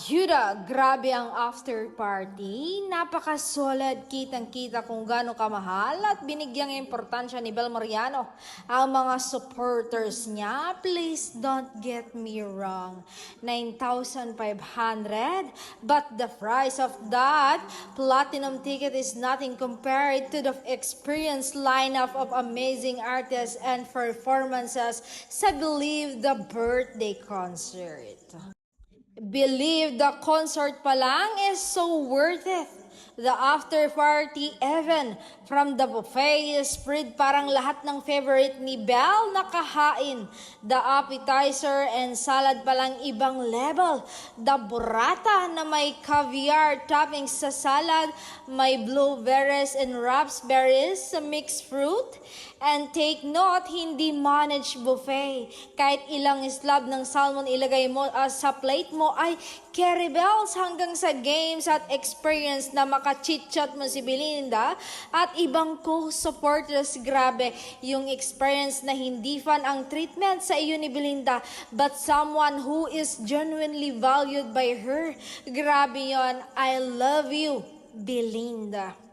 Yuda, grabe ang after party. Napaka-solid, kitang-kita kung gaano kamahal at binigyang importansya ni Bel Mariano ang mga supporters niya. Please don't get me wrong. 9,500, but the price of that platinum ticket is nothing compared to the experienced lineup of amazing artists and performances sa Believe the Birthday Concert. Believe the concert pa lang is so worth it. The after party even from the buffet spread parang lahat ng favorite ni Belle nakahain. The appetizer and salad pa lang ibang level. The burrata na may caviar toppings sa salad, may blueberries and raspberries sa mixed fruit. And take note, hindi managed buffet. Kahit ilang slab ng salmon ilagay mo sa plate mo ay carry bells hanggang sa games at experience na makachit-chat mo si Belinda at ibang co-supporters. Grabe yung experience na hindi fan ang treatment sa iyo ni Belinda but someone who is genuinely valued by her. Grabe yon. I love you, Belinda.